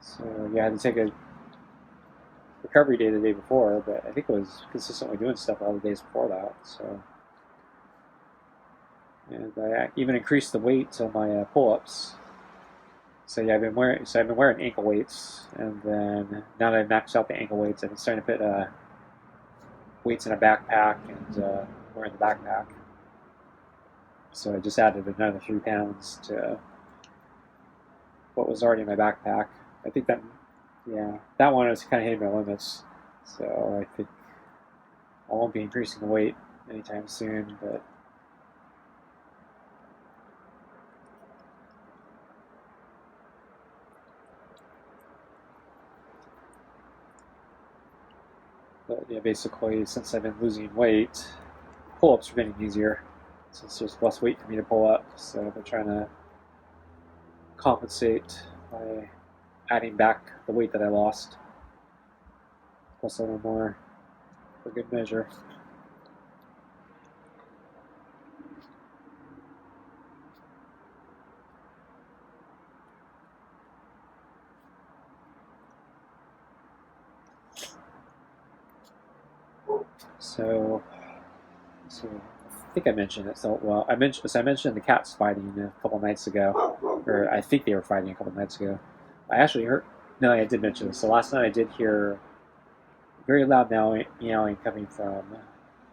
So yeah, I had to take a recovery day the day before, but I think I was consistently doing stuff all the days before that. So, and I even increased the weight on my pull-ups. So yeah, I've been wearing ankle weights, and then now that I've maxed out the ankle weights, I've been starting to put weights in a backpack and wearing the backpack. So I just added another 3 pounds to what was already in my backpack. I think that, yeah, that one was kind of hitting my limits. So I think I won't be increasing the weight anytime soon, but yeah, basically since I've been losing weight, pull-ups are getting easier since there's less weight for me to pull up. So I've been trying to compensate by adding back the weight that I lost, plus a little more for good measure. So I think I mentioned it. So well, I mentioned the cats fighting a couple nights ago, or I think they were fighting a couple nights ago. I actually heard. No, I did mention this. So last night I did hear very loud meowing coming from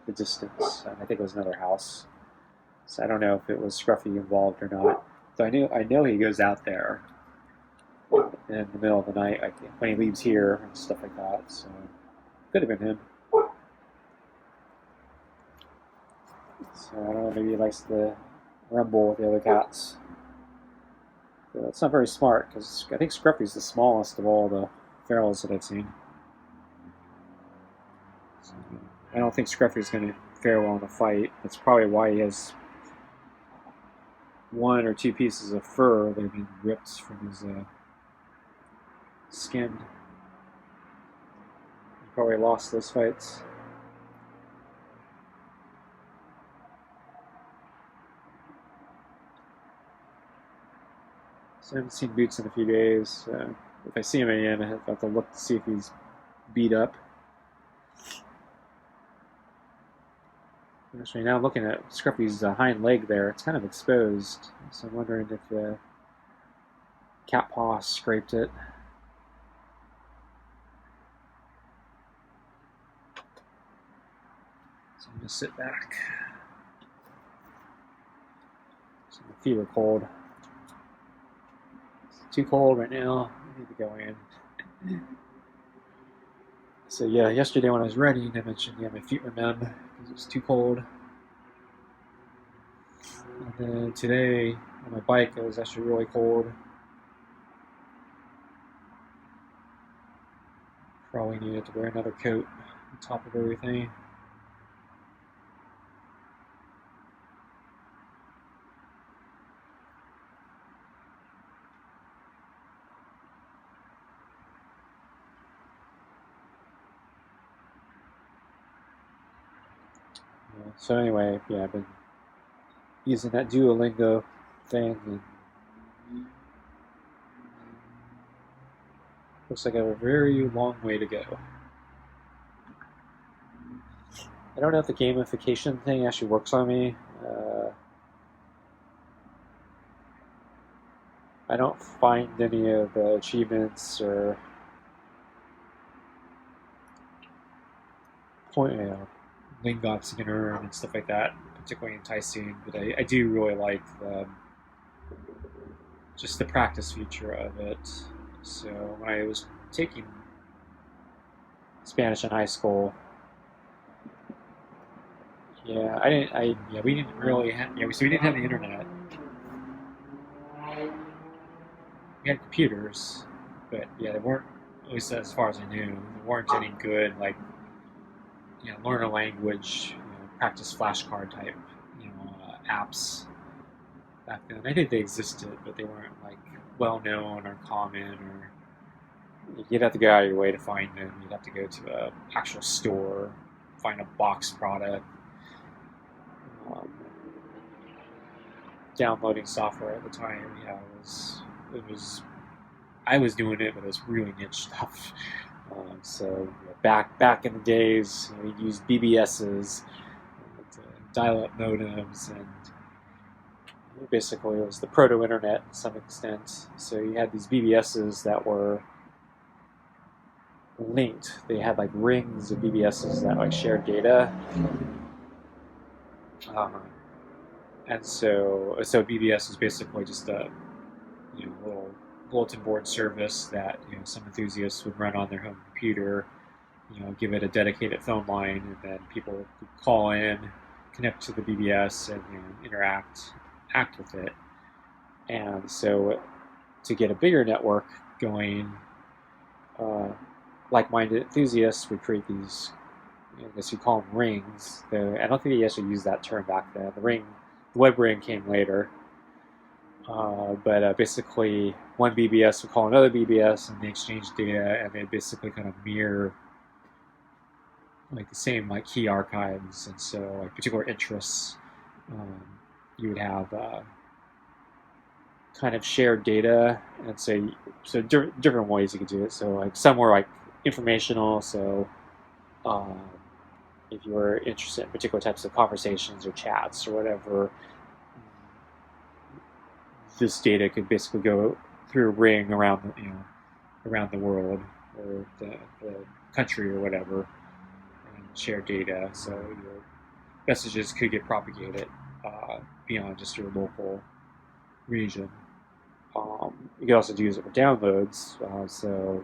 the distance. I think it was another house. So I don't know if it was Scruffy involved or not. So I know he goes out there in the middle of the night, like when he leaves here and stuff like that. So could have been him. So I don't know. Maybe he likes to rumble with the other cats. But that's not very smart because I think Scruffy's the smallest of all the ferals that I've seen. So I don't think Scruffy's going to fare well in a fight. That's probably why he has 1 or 2 pieces of fur that have been ripped from his skin. He probably lost those fights. So I haven't seen Boots in a few days. If I see him again, I have to look to see if he's beat up. Actually, now looking at Scruffy's hind leg there, it's kind of exposed. So I'm wondering if the cat paw scraped it. So I'm going to sit back. So my feet are cold. It's too cold right now. I need to go in. So yeah, yesterday when I was writing, I mentioned my feet were numb because it was too cold. And then today on my bike, it was actually really cold. Probably needed to wear another coat on top of everything. So anyway, yeah, I've been using that Duolingo thing, and looks like I have a very long way to go. I don't know if the gamification thing actually works on me. I don't find any of the achievements or lingots you can earn and stuff like that particularly enticing, but I do really like just the practice feature of it. So when I was taking Spanish in high school, we didn't really have, so we didn't have the internet. We had computers, but yeah, they weren't, at least as far as I knew, they weren't any good, like, learn a language, practice flashcard type, apps back then. I think they existed, but they weren't like well known or common, or you'd have to go out of your way to find them. You'd have to go to an actual store, find a box product. Um, Downloading software at the time, I was doing it, but it was really niche stuff. So back in the days, we used BBSs, dial-up modems, and basically it was the proto-internet to some extent. So you had these BBSs that were linked. They had like rings of BBSs that like shared data. And so BBS is basically just a little bulletin board service that some enthusiasts would run on their home computer. Give it a dedicated phone line, and then people would call in, connect to the BBS, and act with it. And so, to get a bigger network going, like-minded enthusiasts would create these, I guess you call them rings. I don't think they actually used that term back then. The web ring came later. But basically, one BBS would call another BBS, and they exchange data, and they basically kind of mirror like the same like key archives, and so like particular interests. You would have kind of shared data, and so different ways you could do it. So like some were like informational. So if you were interested in particular types of conversations or chats or whatever, this data could basically go through a ring around the world or the country or whatever, and share data. So your messages could get propagated beyond just your local region. You could also use it for downloads. So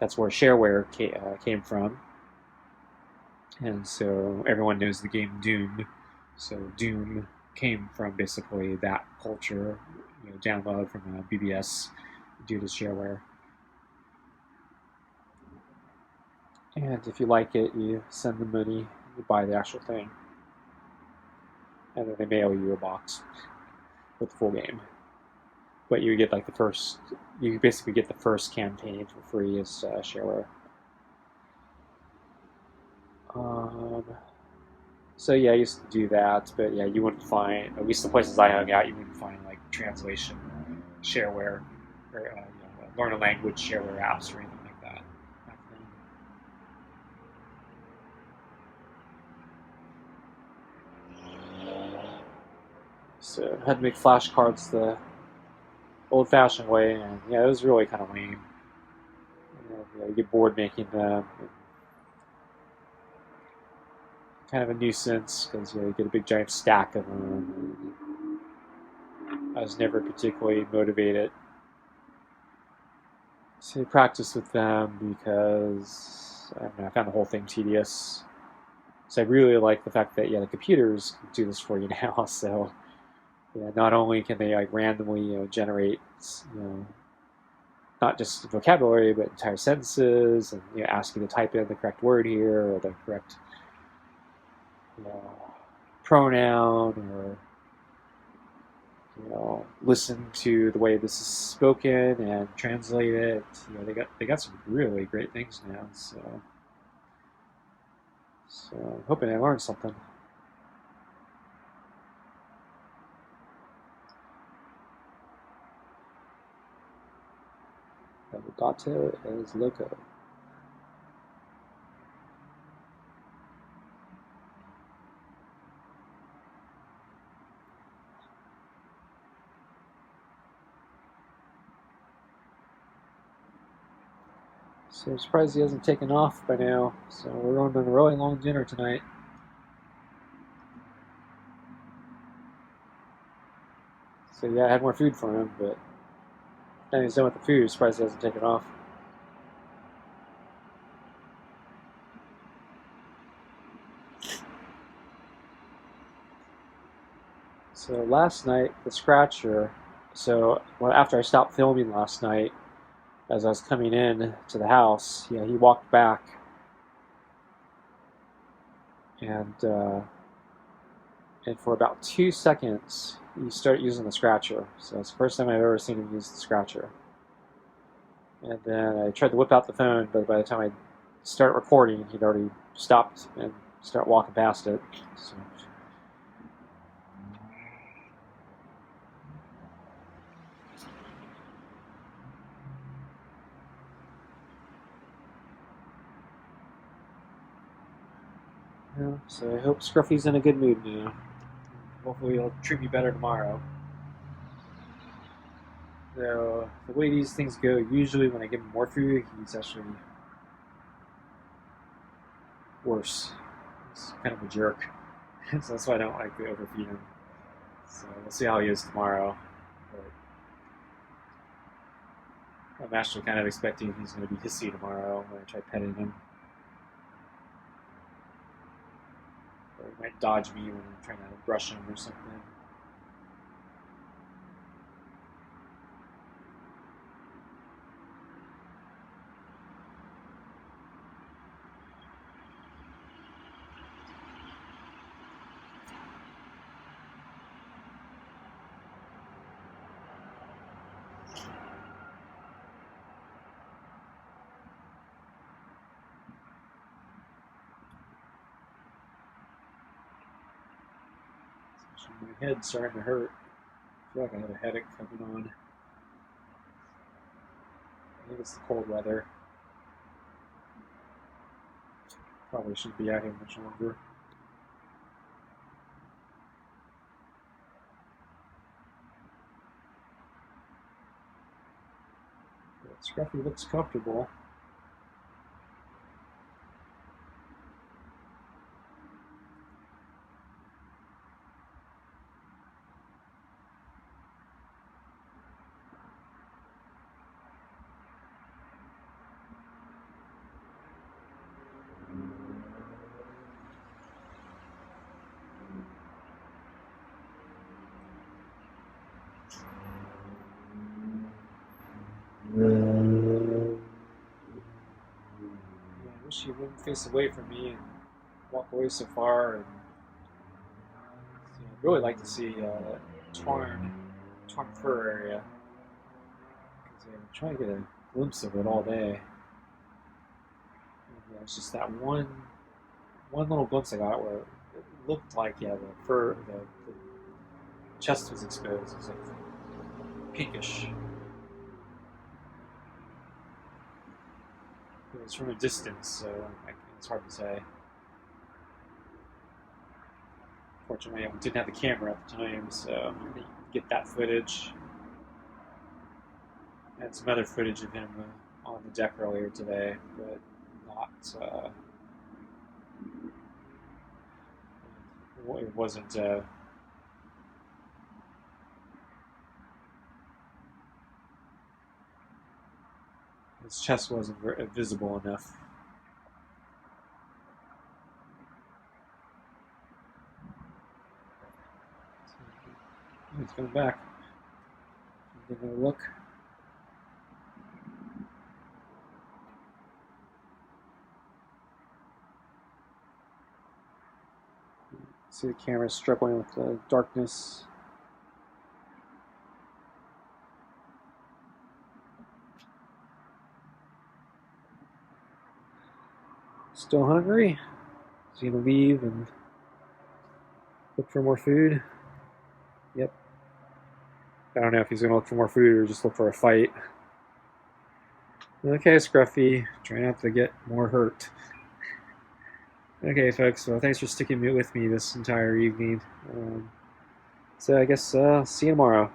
that's where shareware came from. And so everyone knows the game Doom. So Doom came from basically that culture, download from a BBS due to shareware. And if you like it, you send them money, you buy the actual thing, and then they mail you a box with the full game. But you get like you basically get the first campaign for free as shareware. So yeah, I used to do that, but yeah, you wouldn't find, at least the places I hung out, you wouldn't find like translation shareware or learn a language shareware apps or anything like that. So I had to make flashcards the old-fashioned way, and yeah, it was really kind of lame. You get bored making them. Kind of a nuisance because you get a big giant stack of them. I was never particularly motivated to practice with them because I mean, I found the whole thing tedious. So I really like the fact that the computers can do this for you now. So not only can they like randomly generate not just vocabulary but entire sentences and ask you to type in the correct word here or the correct pronoun or listen to the way this is spoken and translate it. They got some really great things now. So I'm hoping I learned something. El gato es loco. So I'm surprised he hasn't taken off by now. So we're going on a really long dinner tonight. So yeah, I had more food for him, but then he's done with the food. I'm surprised he hasn't taken off. So last night, the scratcher. So after I stopped filming last night, as I was coming in to the house, he walked back, and for about 2 seconds, he started using the scratcher. So it's the first time I've ever seen him use the scratcher. And then I tried to whip out the phone, but by the time I started recording, he'd already stopped and started walking past it. So. So I hope Scruffy's in a good mood now. Hopefully he'll treat me better tomorrow. So the way these things go, usually when I give him more food, he's actually worse. He's kind of a jerk. So that's why I don't like to overfeed him. So we'll see how he is tomorrow. But I'm actually kind of expecting he's going to be hissy tomorrow when I try petting him. Or he might dodge me when I'm trying to brush him or something. My head's starting to hurt. I feel like I have a headache coming on. I think it's the cold weather. Probably shouldn't be out here much longer. But Scruffy looks comfortable. I wish he wouldn't face away from me and walk away so far. And I'd really like to see that torn fur area. Because I'm trying to get a glimpse of it all day. And, it's just that one little glimpse I got where it looked like the fur, the chest was exposed. It was like pinkish. It was from a distance, so it's hard to say. Fortunately, I didn't have the camera at the time, so I didn't get that footage. I had some other footage of him on the deck earlier today, but not. It wasn't. His chest wasn't visible enough. He's coming back. Give it a look. See the camera struggling with the darkness. Still hungry? Is he gonna leave and look for more food? Yep. I don't know if he's gonna look for more food or just look for a fight. Okay, Scruffy, try not to get more hurt. Okay, folks, well, thanks for sticking with me this entire evening. So I guess see you tomorrow.